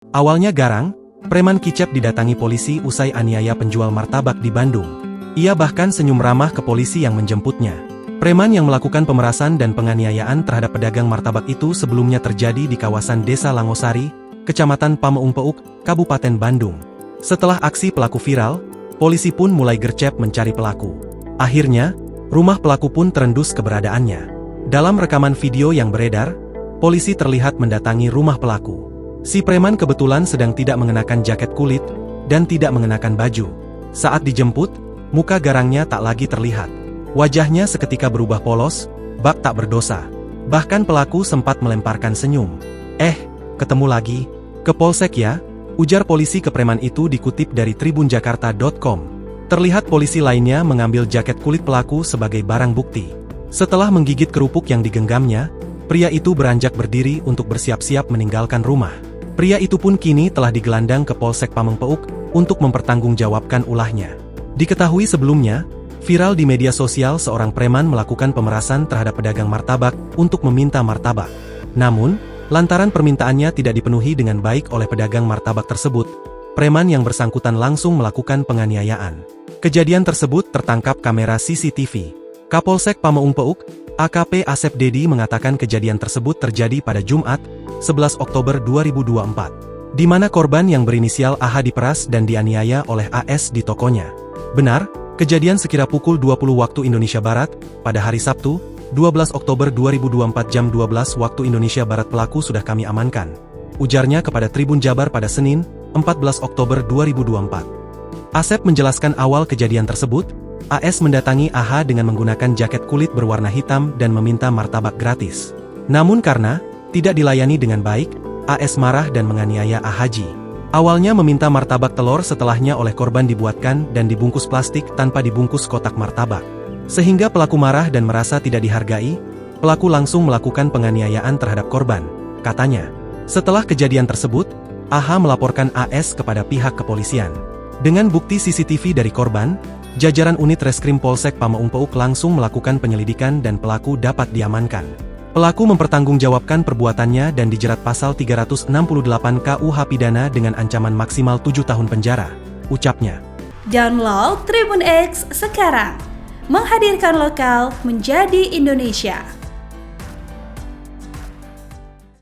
Awalnya garang, preman kicap didatangi polisi usai aniaya penjual martabak di Bandung. Ia bahkan senyum ramah ke polisi yang menjemputnya. Preman yang melakukan pemerasan dan penganiayaan terhadap pedagang martabak itu sebelumnya terjadi di kawasan Desa Langosari, Kecamatan Pameung Peuk, Kabupaten Bandung. Setelah aksi pelaku viral, polisi pun mulai gercep mencari pelaku. Akhirnya, rumah pelaku pun terendus keberadaannya. Dalam rekaman video yang beredar, polisi terlihat mendatangi rumah pelaku. Si preman kebetulan sedang tidak mengenakan jaket kulit dan tidak mengenakan baju. Saat dijemput, muka garangnya tak lagi terlihat. Wajahnya seketika berubah polos, bak tak berdosa. Bahkan pelaku sempat melemparkan senyum. Ketemu lagi? Ke polsek ya? Ujar polisi ke preman itu dikutip dari tribunjakarta.com. Terlihat polisi lainnya mengambil jaket kulit pelaku sebagai barang bukti. Setelah menggigit kerupuk yang digenggamnya, pria itu beranjak berdiri untuk bersiap-siap meninggalkan rumah. Pria itu pun kini telah digelandang ke Polsek Pameung Peuk untuk mempertanggungjawabkan ulahnya. Diketahui sebelumnya, viral di media sosial seorang preman melakukan pemerasan terhadap pedagang martabak untuk meminta martabak. Namun, lantaran permintaannya tidak dipenuhi dengan baik oleh pedagang martabak tersebut, preman yang bersangkutan langsung melakukan penganiayaan. Kejadian tersebut tertangkap kamera CCTV. Kapolsek Pameung Peuk, AKP Asep Dedi mengatakan kejadian tersebut terjadi pada Jumat, 11 Oktober 2024, di mana korban yang berinisial AH diperas dan dianiaya oleh AS di tokonya. Benar, kejadian sekira pukul 20 waktu Indonesia Barat, pada hari Sabtu, 12 Oktober 2024 jam 12 waktu Indonesia Barat pelaku sudah kami amankan. Ujarnya kepada Tribun Jabar pada Senin, 14 Oktober 2024. Asep menjelaskan awal kejadian tersebut, AS mendatangi AH dengan menggunakan jaket kulit berwarna hitam dan meminta martabak gratis. Namun karena tidak dilayani dengan baik, AS marah dan menganiaya AHJ. Awalnya meminta martabak telur, setelahnya oleh korban dibuatkan dan dibungkus plastik tanpa dibungkus kotak martabak. Sehingga pelaku marah dan merasa tidak dihargai, pelaku langsung melakukan penganiayaan terhadap korban, katanya. Setelah kejadian tersebut, AH melaporkan AS kepada pihak kepolisian. Dengan bukti CCTV dari korban, jajaran unit Reskrim Polsek Pameung Peuk langsung melakukan penyelidikan dan pelaku dapat diamankan. Pelaku mempertanggungjawabkan perbuatannya dan dijerat pasal 368 KUH Pidana dengan ancaman maksimal 7 tahun penjara, ucapnya. Download Tribun X sekarang, menghadirkan lokal menjadi Indonesia.